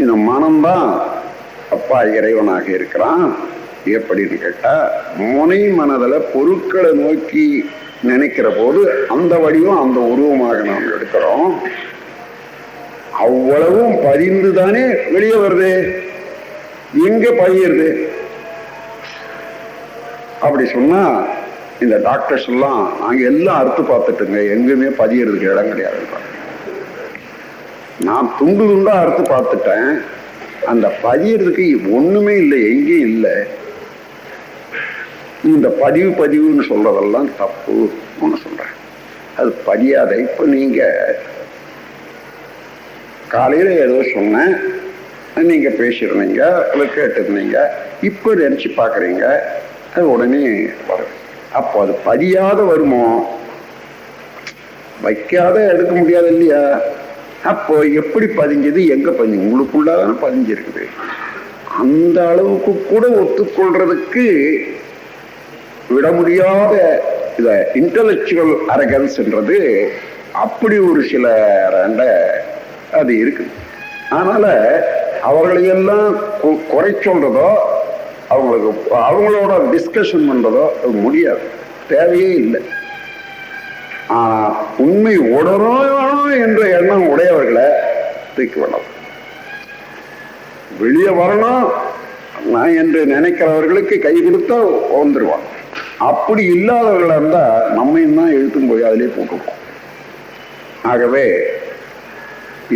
இந்த மனம்தான் அப்பா இறைவனாக இருக்கிறான். எப்படின்னு கேட்டா, முனை மனதில் பொருட்களை நோக்கி நினைக்கிற போது அந்த வடிவம் அந்த உருவமாக நாம் எடுக்கிறோம். அவ்வளவும் பதிந்து தானே வெளியே வருது. எங்க பதியுறது? அப்படி சொன்னா இந்த டாக்டர்ஸ் எல்லாம் நாங்க எல்லாம் அறுத்து பார்த்துட்டுங்க, எங்குமே பதியறதுக்கு இடம் கிடையாது. நான் துண்டு துண்டா அறுத்து பார்த்துட்டேன், அந்த பதியறதுக்கு ஒண்ணுமே இல்லை, எங்கேயும் இல்லை. இந்த பதிவுன்னு சொல்றதெல்லாம் தப்பு ஒன்று சொல்றேன். அது பதியாத. இப்ப நீங்க காலையில ஏதோ சொன்ன, நீங்க பேசிருந்தீங்க, கேட்டிருந்தீங்க, இப்ப நினைச்சு பாக்குறீங்க, அது உடனே வரும். அப்போ அது பதியாத வருமோ? வைக்காத எடுக்க முடியாது இல்லையா? அப்போ எப்படி பதிஞ்சது, எங்க பதிஞ்சு? உங்களுக்குள்ளதான பதிஞ்சிருக்குது. அந்த அளவுக்கு கூட ஒத்துக்கொள்றதுக்கு விட முடியாத இத இன்டலெக்சுவல் அரகன்ஸ்ன்றது அப்படி ஒரு சில அது இருக்கு. அதனால அவர்களையெல்லாம் குறை சொல்றதோ அவங்களோட டிஸ்கஷன் பண்றதோ முடியாது, தேவையே இல்லை. உண்மை உடனும் என்ற எண்ணம் உடையவர்களை தூக்கி விடலாம். வெளியே வரணும் நான் என்று நினைக்கிறவர்களுக்கு கை கொடுத்தா வந்துருவான். அப்படி இல்லாதவர்களா இருந்தா நம்மையும் தான் எழுத்தும் போய் அதிலே போட்டுருவோம். ஆகவே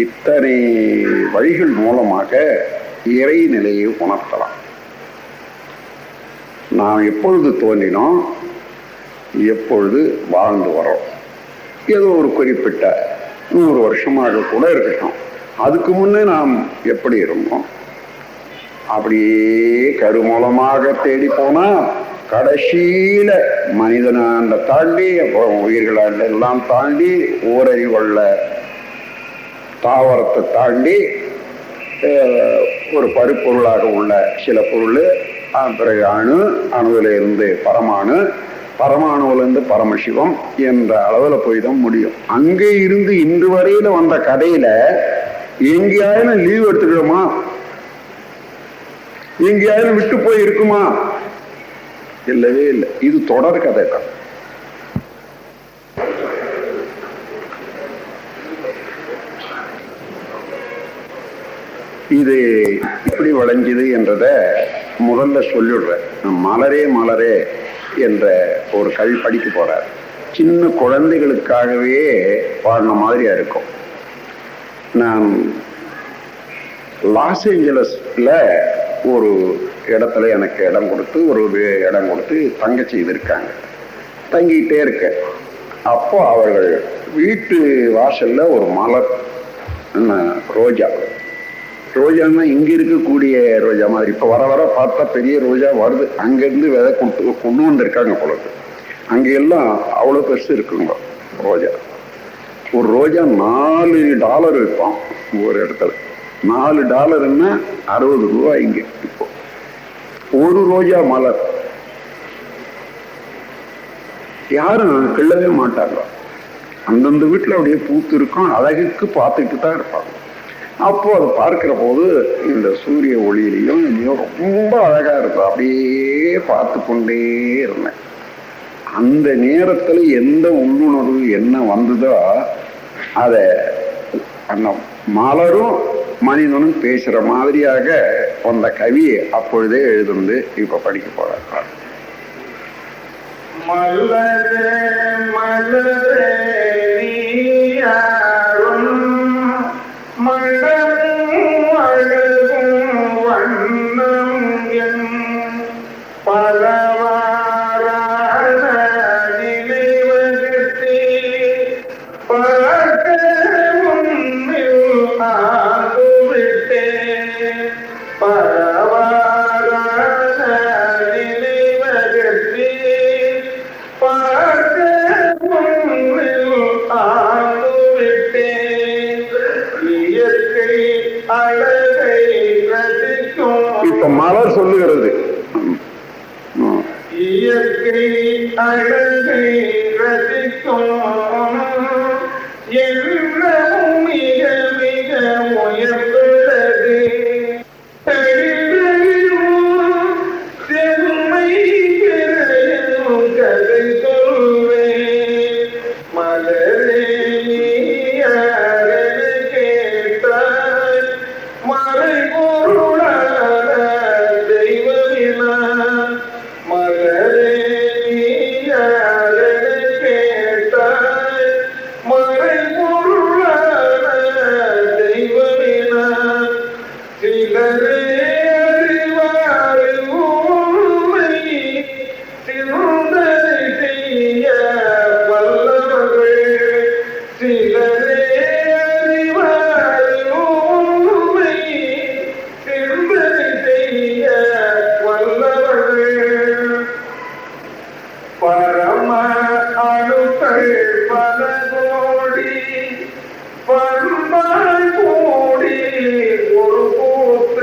இத்தனை வழிகள் மூலமாக இறைநிலையை உணர்த்தலாம். நாம் எப்பொழுது தோன்றினோம், எப்பொழுது வாழ்ந்து வரோம், ஏதோ ஒரு குறிப்பிட்ட 100 வருஷமாக கூட இருக்கட்டும், அதுக்கு முன்னே நாம் எப்படி இருந்தோம், அப்படியே கருமூலமாக தேடி போனா கடைசியில மனிதனாண்ட தாண்டி, அப்புறம் உயிர்களாண்ட எல்லாம் தாண்டி, ஓரறிவுள்ள தாவரத்தை தாண்டி ஒரு பருப்பொருளாக உள்ள சில பொருள், பிறகு அணுவில இருந்து பரமாணு, பரமாணுவிலிருந்து பரமசிவம் என்ற அளவில் போய் தான் முடியும். அங்கே இருந்து இன்று வரையில வந்த கதையில எங்கேயாயிலும் லீவ் எடுத்துக்கிறோமா? எங்கேயாயிலும் விட்டு போய் இருக்குமா? இல்லவே இல்லை. இது தொடர் கதை தான். இது எப்படி வளைஞ்சுது என்றத முதல்ல சொல்லிடுறேன். மலரே மலரே என்ற ஒரு கவி படிக்க போறார். சின்ன குழந்தைகளுக்காகவே பாடின மாதிரியா இருக்கும். நான் லாஸ் ஏஞ்சலஸ்ல ஒரு இடத்துல எனக்கு இடம் கொடுத்து தங்க செய்திருக்காங்க. தங்கிட்டே இருக்கேன். அப்போ அவர்கள் வீட்டு வாசல்ல ஒரு மலர், ரோஜான்னா இங்க இருக்கக்கூடிய ரோஜா மாதிரி இப்ப வர வர பார்த்தா பெரிய ரோஜா வருது. அங்கிருந்து விதை கொண்டு வந்திருக்காங்க பொழுது. அங்க எல்லாம் அவ்வளவு பெருசு இருக்குங்க ரோஜா. ஒரு ரோஜா $4 இருக்கும் ஒரு இடத்துல. $4ன்னா 60 ரூபாய் இங்க. இப்போ ஒரு ரோஜா மலர் யாரும் கிள்ளவே மாட்டாங்க. அந்தந்த வீட்டுல அப்படியே பூத்து இருக்கும், அழகுக்கு பார்த்துட்டு தான் இருப்பாங்க. அப்போ அதை பார்க்கிற போது இந்த சூரிய ஒளியிலையும் இதையும் ரொம்ப அழகா இருக்கும். அப்படியே பார்த்து கொண்டே இருந்தேன். அந்த நேரத்துல எந்த உள்ளுணர்வு என்ன வந்ததோ அதை அந்த மலரும் மனிதனும் பேசுற மாதிரியாக அந்த கவி அப்பொழுதே எழுதுந்து இப்ப படிக்க போறார். மலரே மலரே மலர் சொல்லுகிறது இயற்கை அழகை ரசிக்கும் மிக மிக உயர்ந்தது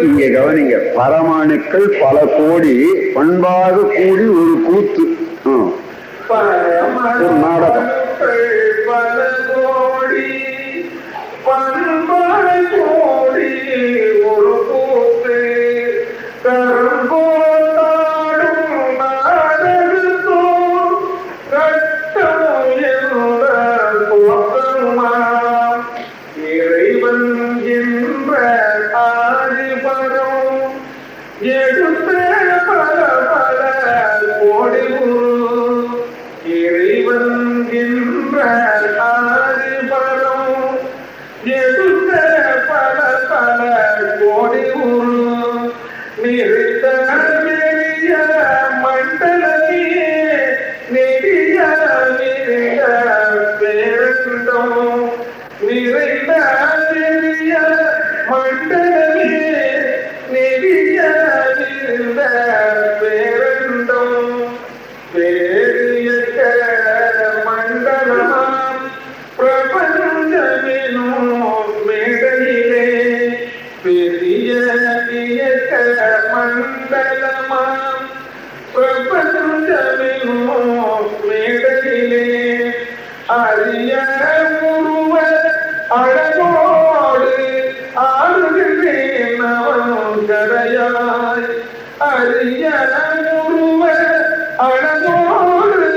இங்க கவனிங்க, பரமாணுக்கள் பல கோடி பண்பாக கூடி ஒரு கூத்து, ஒரு நாடகம். பல கோடி பண்பாக கூடி ஒரு கூத்து கரும்போடாடும் நாடகத்தோ கட்டம் என்ற தோற்றமா இறைவன் என்ற ஆதிபரம் எடுத்த பல பல கோடி இறைவன் என்ற ஆதிபரம் எடுத்த பல பல கோடி நிறைந்த பெரிய மண்டலமே நெடிய நிறைந்த பேரண்டம் நிறைந்த பெரிய மண்டலமே நெடிய நிறைந்த பேரண்டம் பெரிய மண்டலமாம் பிரபஞ்சமெனும் மேடையிலே பெரிய இயக்க மண்டலமாம் பிரபஞ்சமெனும் மேடையிலே அரிய உருவ அழகோடு ஆடுகிறேன் அவன் கரையாய் அரிய உருவ அழகோடு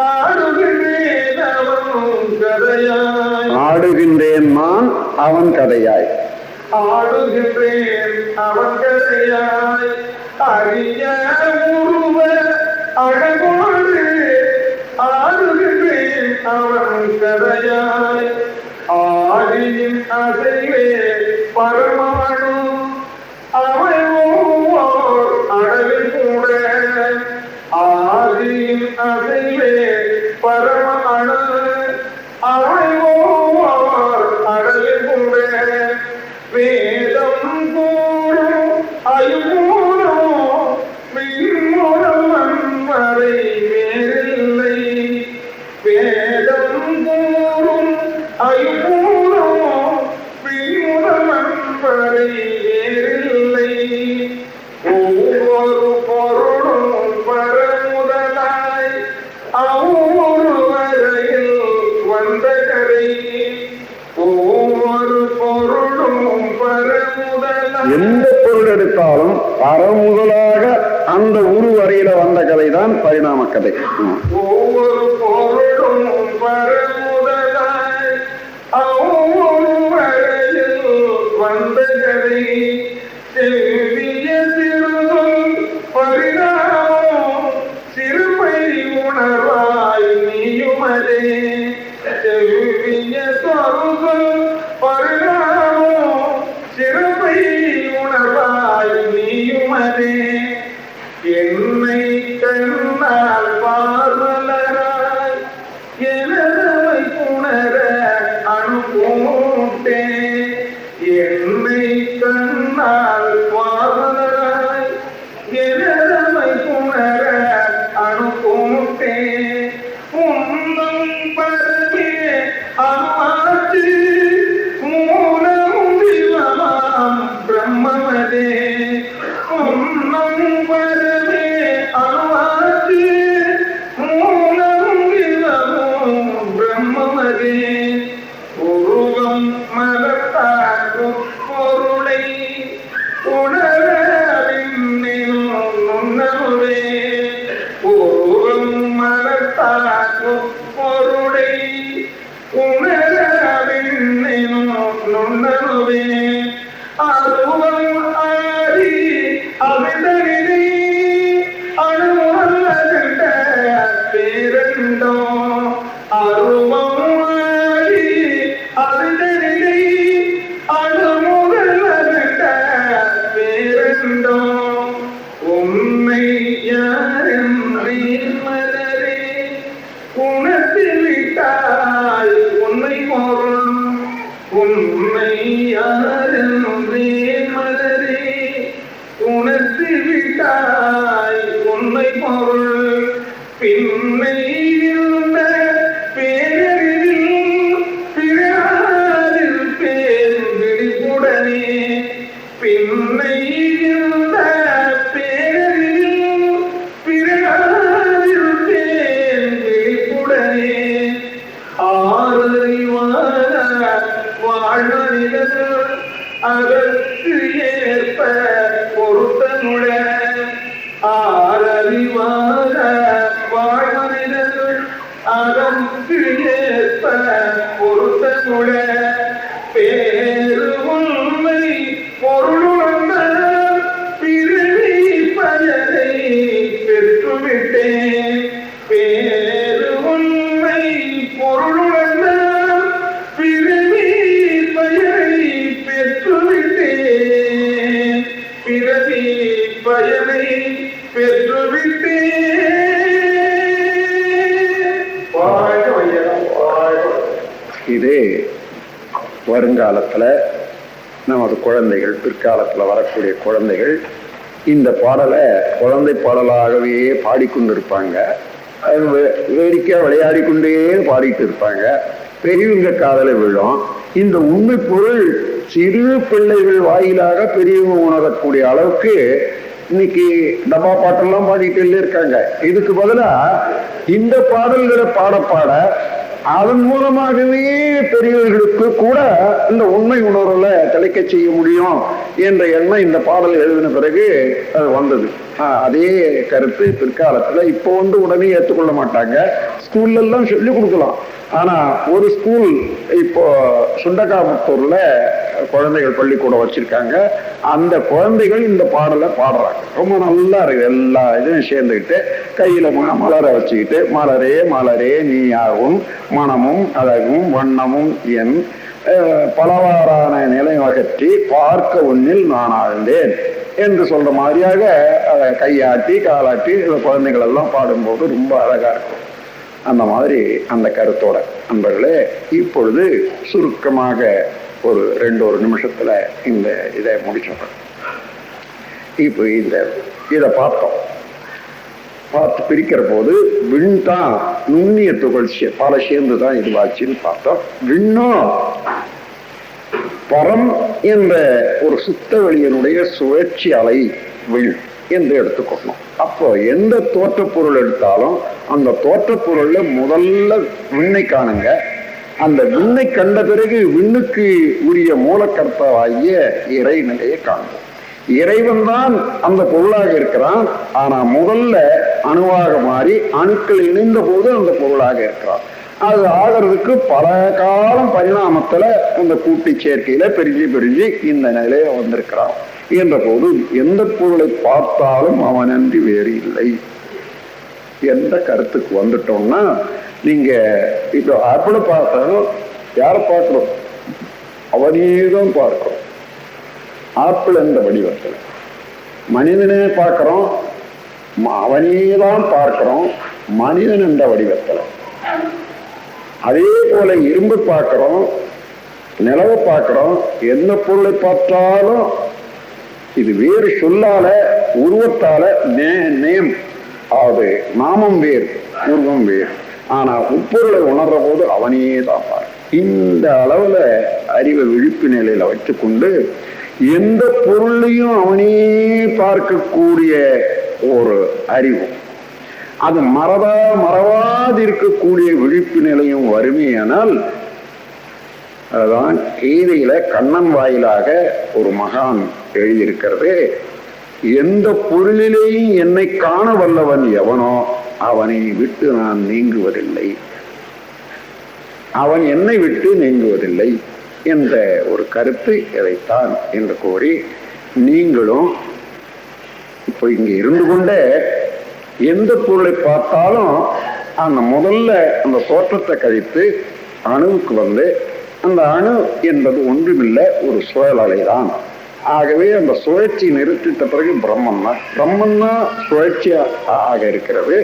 ஆடுகிறேன் அவன் கரையாய் ஆடுகின்றேன் நான் அவன் கதையாய் ஆடுகின்றேன் அவன் கரையாய் அரிய உருவ அழகோடு ஆடுகின்றேன் அவன் கரையாய் ஆடியின் அசைவே பரமாணு அவை ஓர் அடவில் கூட ஆதியின் அசைவே பரமாணு அவை ஓர் அடவில் கூட வேதம் கூறும் அயுமூலம் மின்மூலம் வரை வேறில்லை வேதம் கூறும் அயுமூலம் மின்மூலம் வரை வேறில்லை ஒவ்வொரு பொருளும் பரமுதலாய் அவ்வொரு வரையில் வந்த கரை ஒவ்வொரு பொருளும் பரமுதலாய் எந்த பொருள் எடுத்தாலும் பரமுதலாக அந்த உரு வரையில வந்த கதை தான் பரிணாம கதை. ஒவ்வொரு பொருளும் பரமுதலாய் அவ்வொரு வரையில் வந்த கதை செல்விய சிறுதொல் பரிணாமம் சிறுமை உணர்வாய் நீயுமதே செல்விய சொருதொல் பரிணாமம் சிறுமை உணர்வாய் நீயுமதே என்னை கண்ணால் பார்வலராய் எனதவை புணர அனுப்பூட்டே என்னை பின்னை இந்த பேரில் பிறந்திருப்பேன் விழிப்புடனே ஆறறிவான வாழ்வனிகள் அதற்கு ஏற்ப பொருத்தனுடன் ஆறறிவான வாழ்வனிகள் அதற்கு ஏற்ப பொருத்தனுடன் பேரு உண்மை பொருளுணர்ந்த பிறவி பயனை பெற்றுவிட்டேன் பேரு உண்மை பொருளுணர்ந்த பிறவி பயனை பெற்றுவிட்டேன் பிறவி பயனை பெற்றுவிட்டேன். இதே வருங்காலத்துல நமது குழந்தைகள், பிற்காலத்துல வரக்கூடிய குழந்தைகள் இந்த பாடலை குழந்தை பாடலாகவே பாடிக்கொண்டிருப்பாங்க. வேடிக்கையா விளையாடி கொண்டே பாடிட்டு இருப்பாங்க. பெரியவங்க காதல விழும். இந்த உண்மை பொருள் சிறு பிள்ளைகள் வாயிலாக பெரியவங்க உணரக்கூடிய அளவுக்கு இன்னைக்கு டப்பா பாட்டெல்லாம் பாடிட்டு இருக்காங்க. இதுக்கு பதிலா இந்த பாடல்களை பாட பாட அதன் மூலமாகவே பெரியவர்களுக்கு கூட இந்த உண்மை உணர்வுல தலைக்க செய்ய முடியும் என்ற எண்ணம் இந்த பாடல் எழுதின பிறகு அது வந்தது. அதே கருத்து பிற்காலத்துல இப்போ உடனே ஏற்றுக்கொள்ள மாட்டாங்க. ஸ்கூல்ல எல்லாம் சொல்லி கொடுக்கலாம். ஆனா ஒரு ஸ்கூல் இப்போ சுண்டக்காமுத்தூர்ல குழந்தைகள் பள்ளிக்கூடம் வச்சிருக்காங்க. அந்த குழந்தைகள் இந்த பாடலை பாடுறாங்க. ரொம்ப நல்லா இருக்கு. எல்லா இதுவும் சேர்ந்துக்கிட்டு கையில மலரை வச்சுக்கிட்டு மலரே மலரே நீயாகும் மனமும் அழகும் வண்ணமும் என் பலவாறான நிலை அகற்றி பார்க்க ஒன்னில் நான் ஆழ்ந்தேன் என்று சொல்ற மாதிரியாக கையாட்டி காலாட்டி குழந்தைகள் எல்லாம் பாடும்போது ரொம்ப அழகா இருக்கும். அந்த மாதிரி அந்த கருத்தோட நண்பர்களே, இப்பொழுது சுருக்கமாக ஒரு 2 நிமிஷத்துல இந்த இதை முடிச்சிடறோம். இப்போ இதை பார்த்தோம். பார்த்து பிரிக்கிற போது விண் தான் நுண்ணிய துகள் பல சேர்ந்து தான் இதுவாச்சுன்னு பார்த்தோம். விண்ணும் பரம் என்ற ஒரு சுத்த வெளியினுடைய சுழற்சி அலை விண் என்று எடுத்துக்கணும். அப்போ எந்த தோற்றப்பொருள் எடுத்தாலும் அந்த தோற்றப்பொருள்ல முதல்ல விண்ணை காணுங்க. அந்த விண்ணை கண்ட பிறகு விண்ணுக்கு உரிய மூலக்கர்த்தாவாகிய இறைநிலையை காண்போம். இறைவன் தான் அந்த பொருளாக இருக்கிறான். ஆனா முதல்ல அணுவாக மாறி அணுக்கள் இணைந்த போது அந்த பொருளாக இருக்கிறான். அது ஆகிறதுக்கு பல காலம் பரிணாமத்துல அந்த கூட்டி சேர்க்கையில பிரிஞ்சு இந்த நிலையில வந்திருக்கிறான் என்ற போது எந்த பொருளை பார்த்தாலும் அவனன்றி வேறு இல்லை என்ற கருத்துக்கு வந்துட்டோம்னா, நீங்க இப்போ ஆப்பிள பார்த்தாலும் யாரை பார்க்கிறோம்? அவனேதான் பார்க்கிறோம். ஆப்பிள் என்ற வடிவத்தில் மனிதனே பார்க்கிறோம். அவனேதான் பார்க்கிறோம் மனிதன் என்ற வடிவத்தில். அதே போல இரும்பு பார்க்கிறோம், நிலவை பார்க்கிறோம். எந்த பொருளை பார்த்தாலும் இது வேறு சொல்லால உருவத்தால நேம் அது நாமம் வேறு உருவம் வேறு. ஆனா உட்பொருளை உணர்ற போது அவனையே தான் பாரு. இந்த அளவுல அறிவை விழிப்பு நிலையில வச்சுக்கொண்டு எந்த பொருளையும் அவனே பார்க்கக்கூடிய ஒரு அறிவு, அது மறவாது இருக்கக்கூடிய விழிப்பு நிலையும் வறுமையானால், அதுதான் கீதையில கண்ணன் வாயிலாக ஒரு மகான் எழுதியிருக்கிறது. எந்த பொருளிலேயும் என்னை காண வல்லவன் எவனோ அவனை விட்டு நான் நீங்குவதில்லை, அவன் என்னை விட்டு நீங்குவதில்லை என்ற ஒரு கருத்து இதைத்தான் என்று கூறி, நீங்களும் இப்போ இங்க இருந்து கொண்டே எந்த பொருளை பார்த்தாலும் அந்த முதல்ல அந்த தோற்றத்தை கழித்து அணுவுக்கு வந்து, அந்த அணு என்பது ஒன்றுமில்லை, ஒரு சுழல் அலைதான். ஆகவே அந்த சுழற்சி நிறுத்திட்ட பிறகு பிரம்மன் தான் சுழற்சியாக இருக்கிறது.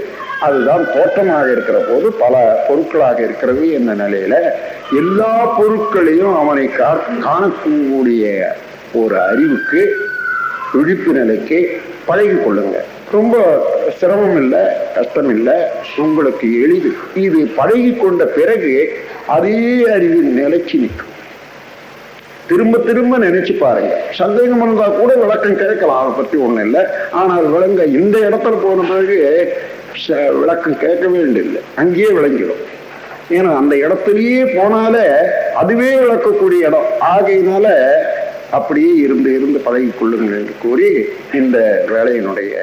அதுதான் தோற்றமாக இருக்கிற போது பல பொருட்களாக இருக்கிறது என்ற நிலையில எல்லா பொருட்களையும் அவனை காணக்கூடிய ஒரு அறிவுக்கு, விழிப்பு நிலைக்கு பழகி கொள்ளுங்க. ரொம்ப சிரமம் இல்லை, கஷ்டம் இல்லை, உங்களுக்கு எளிது. இது பழகி கொண்ட பிறகு அதே அறிவின் நிலைச்சி நிற்கும். திரும்ப திரும்ப நினைச்சு பாருங்க. சந்தேகம் இருந்தா கூட விளக்கம் கேட்கலாம், அதை பத்தி ஒண்ணும் இல்லை. ஆனால் விளங்க இந்த இடத்துல போன பிறகு விளக்கம் கேட்க வேண்டியதில்லை, அங்கேயே விளங்கிடும். ஏன்னா அந்த இடத்துலயே போனாலே அதுவே விளக்கக்கூடிய இடம் ஆகையினால அப்படியே இருந்து இருந்து பழகி கொள்ளுங்கள் என்று கூறி இந்த வேலையினுடைய